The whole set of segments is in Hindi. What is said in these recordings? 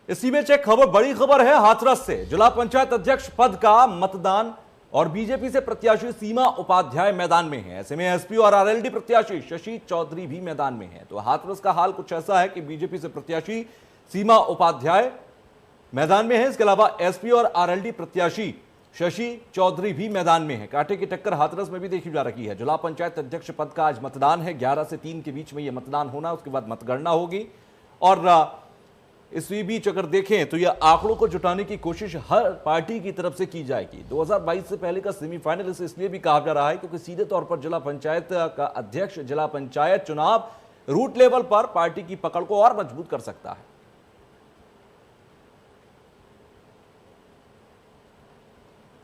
इसी में एक खबर, बड़ी खबर है हाथरस से। जिला पंचायत अध्यक्ष पद का मतदान और बीजेपी से प्रत्याशी सीमा उपाध्याय मैदान में है। ऐसे में एसपी और आरएलडी प्रत्याशी शशि चौधरी भी मैदान में है। तो हाथरस का हाल कुछ ऐसा है कि बीजेपी से प्रत्याशी सीमा उपाध्याय मैदान में है। इसके अलावा एसपी और आरएलडी प्रत्याशी शशि चौधरी भी मैदान में है। कांटे की टक्कर हाथरस में भी देखी जा रही है। जिला पंचायत अध्यक्ष पद का आज मतदान है। 11 से 3 के बीच में यह मतदान होना, उसके बाद मतगणना होगी। और इसी बीच अगर देखें तो यह आंकड़ों को जुटाने की कोशिश हर पार्टी की तरफ से की जाएगी। 2022 से पहले का सेमीफाइनल इसे इसलिए भी कहा जा रहा है क्योंकि सीधे तौर पर जिला पंचायत का अध्यक्ष जिला पंचायत चुनाव रूट लेवल पर पार्टी की पकड़ को और मजबूत कर सकता है।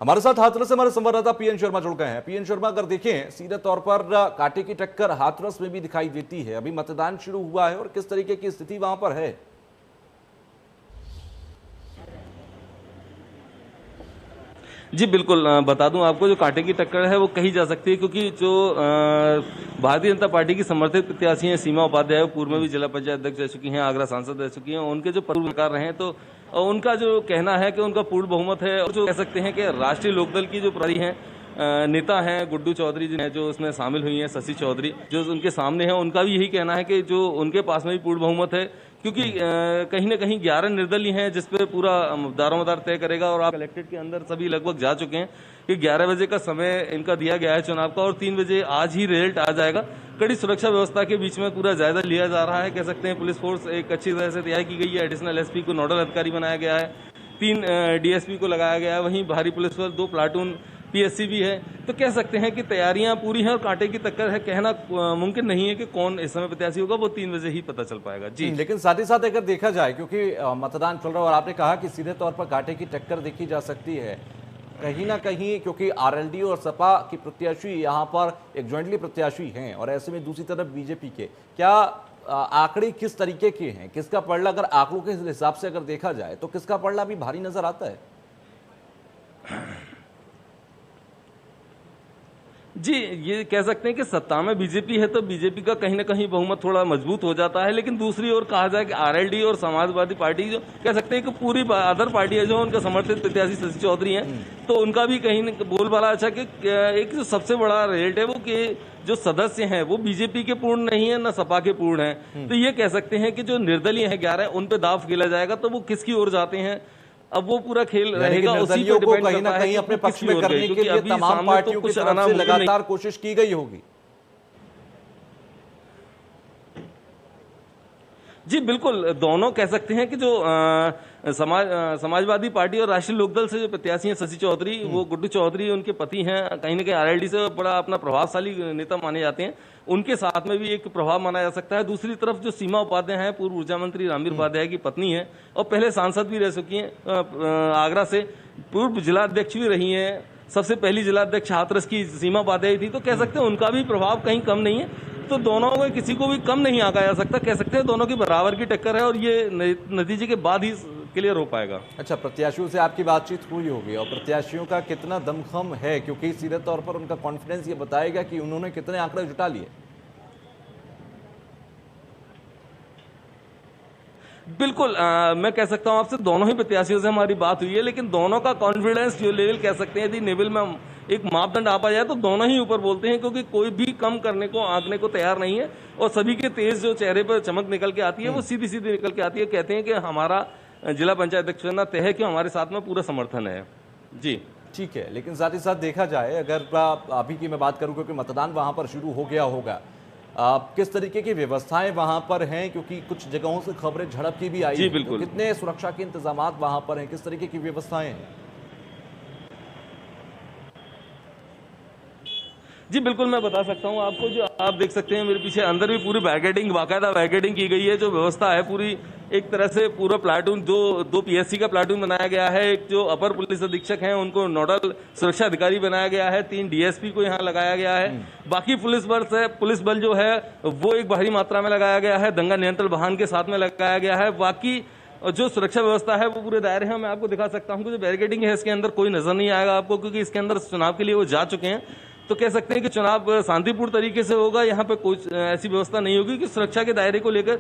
हमारे साथ हाथरस से हमारे संवाददाता पीएन शर्मा जुड़ गए हैं। पीएन शर्मा, अगर देखें सीधे तौर पर कांटे की टक्कर हाथरस में भी दिखाई देती है। अभी मतदान शुरू हुआ है और किस तरीके की स्थिति वहां पर है? जी बिल्कुल, बता दूं आपको, जो कांटे की टक्कर है वो कही जा सकती है क्योंकि जो भारतीय जनता पार्टी की समर्थित प्रत्याशी हैं सीमा उपाध्याय, पूर्व में भी जिला पंचायत अध्यक्ष रह चुकी हैं, आगरा सांसद रह चुकी हैं। उनके जो पूर्वकार रहे हैं तो उनका जो कहना है कि उनका पूर्ण बहुमत है। और जो कह सकते हैं कि राष्ट्रीय लोकदल की जो प्रभारी हैं नेता हैं गुड्डू चौधरी जी हैं, जो उसमें शामिल हुई हैं, शशि चौधरी जो उनके सामने हैं, उनका भी यही कहना है कि जो उनके पास में भी पूर्ण बहुमत है क्योंकि कहीं ना कहीं 11 निर्दलीय हैं जिस पे पूरा दारोमदार तय करेगा। और आप कलेक्ट्रेट के अंदर सभी लगभग जा चुके हैं कि 11 बजे का समय इनका दिया गया है चुनाव का और 3 बजे आज ही रिजल्ट आ जाएगा। कड़ी सुरक्षा व्यवस्था के बीच में पूरा जायजा लिया जा रहा है। कह सकते हैं पुलिस फोर्स एक अच्छी तरह से तैयार की गई है। एडिशनल एसपी को नोडल अधिकारी बनाया गया है, 3 डीएसपी को लगाया गया है, वहीं भारी पुलिस बल 2 प्लाटून पीएससी भी है। तो कह सकते हैं कि तैयारियां पूरी हैं और कांटे की टक्कर है। कहना मुमकिन नहीं है कि कौन इस समय प्रत्याशी होगा, वो 3 बजे ही पता चल पाएगा। जी, लेकिन साथ ही साथ अगर देखा जाए क्योंकि मतदान चल रहा है और आपने कहा कि सीधे तौर पर कांटे की टक्कर देखी जा सकती है कहीं ना कहीं, क्योंकि आरएलडी और सपा की प्रत्याशी यहाँ पर एक ज्वाइंटली प्रत्याशी हैं और ऐसे में दूसरी तरफ बीजेपी के, क्या आंकड़े किस तरीके के हैं? किसका पलड़ा, अगर आंकड़ों के हिसाब से अगर देखा जाए तो किसका पलड़ा भी भारी नजर आता है? जी, ये कह सकते हैं कि सत्ता में बीजेपी है तो बीजेपी का कहीं ना कहीं बहुमत थोड़ा मजबूत हो जाता है। लेकिन दूसरी ओर कहा जाए कि आरएलडी और समाजवादी पार्टी जो कह सकते हैं कि पूरी अदर पार्टी है जो उनका समर्थित प्रत्याशी शशि चौधरी हैं, तो उनका भी कहीं बोलबाला अच्छा कि एक जो सबसे बड़ा रिजल्ट है वो कि जो सदस्य हैं वो बीजेपी के पूर्ण नहीं है, न सपा के पूर्ण है। तो ये कह सकते हैं कि जो निर्दलीय है 11 उन पे दाव खेला जाएगा तो वो किसकी ओर जाते हैं, अब वो पूरा खेल रहेगा उसी पे डिपेंड कहीं ना कहीं अपने पक्ष में करने के लिए तमाम पार्टियों की तरफ से लगातार कोशिश की गई होगी। जी बिल्कुल, दोनों कह सकते हैं कि जो समाजवादी पार्टी और राष्ट्रीय लोकदल से जो प्रत्याशी हैं शशि चौधरी, वो गुड्डू चौधरी उनके पति हैं, कहीं ना कहीं आरएलडी से बड़ा अपना प्रभावशाली नेता माने जाते हैं, उनके साथ में भी एक प्रभाव माना जा सकता है। दूसरी तरफ जो सीमा उपाध्याय हैं, पूर्व ऊर्जा मंत्री रामवीर उपाध्याय की पत्नी है और पहले सांसद भी रह चुकी हैं, आगरा से पूर्व जिलाध्यक्ष भी रही हैं, सबसे पहली जिलाध्यक्ष हाथरस की सीमा उपाध्याय थी। तो कह सकते हैं उनका भी प्रभाव कहीं कम नहीं है। तो दोनों में किसी को भी कम नहीं आंका जा सकता। कह सकते हैं दोनों की बराबर की टक्कर है और ये नतीजे के बाद ही क्लियर हो पाएगा। अच्छा, प्रत्याशियों से आपकी बातचीत हुई होगी और प्रत्याशियों का कितना दमखम है, क्योंकि सीधे तौर पर उनका कॉन्फिडेंस ये बताएगा कि उन्होंने कितने आंकड़े जुटा लिए? बिल्कुल, मैं कह सकता हूं आपसे दोनों ही प्रत्याशियों से हमारी बात हुई है, लेकिन दोनों का कॉन्फिडेंस जो लेवल कह सकते हैं, यदि लेवल में एक मापदंड आपा जाए तो दोनों ही ऊपर बोलते हैं क्योंकि कोई भी कम करने को आंकने को तैयार नहीं है और सभी के तेज जो चेहरे पर चमक निकल के आती है वो सीधी सीधी निकल के आती है। कहते हैं कि हमारा जिला पंचायत अध्यक्ष चुनना तय है कि हमारे साथ में पूरा समर्थन है। जी ठीक है, लेकिन साथ ही साथ देखा जाए अगर अभी की मैं बात करूं क्योंकि मतदान वहां पर शुरू हो गया होगा, किस तरीके की व्यवस्थाएं वहां पर हैं? क्योंकि कुछ जगहों से खबरें झड़प की भी आई। जी बिल्कुल, तो कितने सुरक्षा के इंतजाम वहां पर हैं, किस तरीके की व्यवस्थाएं हैं? जी बिल्कुल, मैं बता सकता हूं आपको। जो आप देख सकते हैं मेरे पीछे अंदर भी पूरी बैरिकेडिंग, बाकायदा बैरिकेडिंग की गई है। जो व्यवस्था है पूरी एक तरह से पूरा प्लाटून, दो पीएससी का प्लाटून बनाया गया है, एक जो अपर पुलिस अधीक्षक हैं उनको नोडल सुरक्षा अधिकारी बनाया गया है, 3 डीएसपी को यहाँ लगाया गया है। बाकी पुलिस बल जो है वो एक भारी मात्रा में लगाया गया है, दंगा नियंत्रण वाहन के साथ में लगाया गया है। बाकी जो सुरक्षा व्यवस्था है वो पूरे दायरे में मैं आपको दिखा सकता हूँ कि जो बैरिकेडिंग है इसके अंदर कोई नजर नहीं आएगा आपको, क्योंकि इसके अंदर चुनाव के लिए वो जा चुके हैं। तो कह सकते हैं कि चुनाव शांतिपूर्ण तरीके से होगा। यहाँ पे कोई ऐसी व्यवस्था नहीं होगी कि सुरक्षा के दायरे को लेकर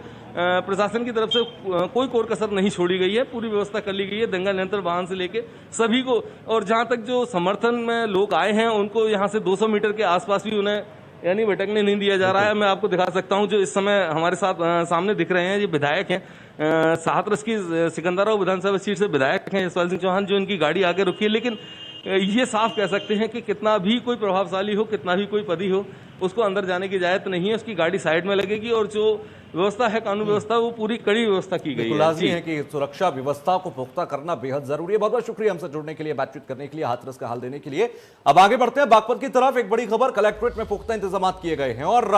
प्रशासन की तरफ से कोई कोर कसर नहीं छोड़ी गई है। पूरी व्यवस्था कर ली गई है, दंगा नियंत्रण वाहन से लेके सभी को। और जहां तक जो समर्थन में लोग आए हैं उनको यहाँ से 200 मीटर के आसपास भी उन्हें यानी भटकने नहीं दिया जा रहा है। मैं आपको दिखा सकता हूं, जो इस समय हमारे साथ सामने दिख रहे हैं, ये विधायक हैं, हाथरस की सिकंदराबाद विधानसभा सीट से विधायक हैं यशपाल सिंह चौहान, जो इनकी गाड़ी आगे रुकी है। लेकिन ये साफ कह सकते हैं कि कितना भी कोई प्रभावशाली हो, कितना भी कोई पदी हो, उसको अंदर जाने की इजाजत नहीं है। उसकी गाड़ी साइड में लगेगी और जो व्यवस्था है, कानून व्यवस्था, वो पूरी कड़ी व्यवस्था की गई है। लाज़मी है कि सुरक्षा व्यवस्था को पुख्ता करना बेहद जरूरी है। बहुत बहुत शुक्रिया हमसे जुड़ने के लिए, बातचीत करने के लिए, हाथरस का हाल देने के लिए। अब आगे बढ़ते हैं बागपत की तरफ। एक बड़ी खबर, कलेक्ट्रेट में पुख्ता इंतजाम किए गए हैं और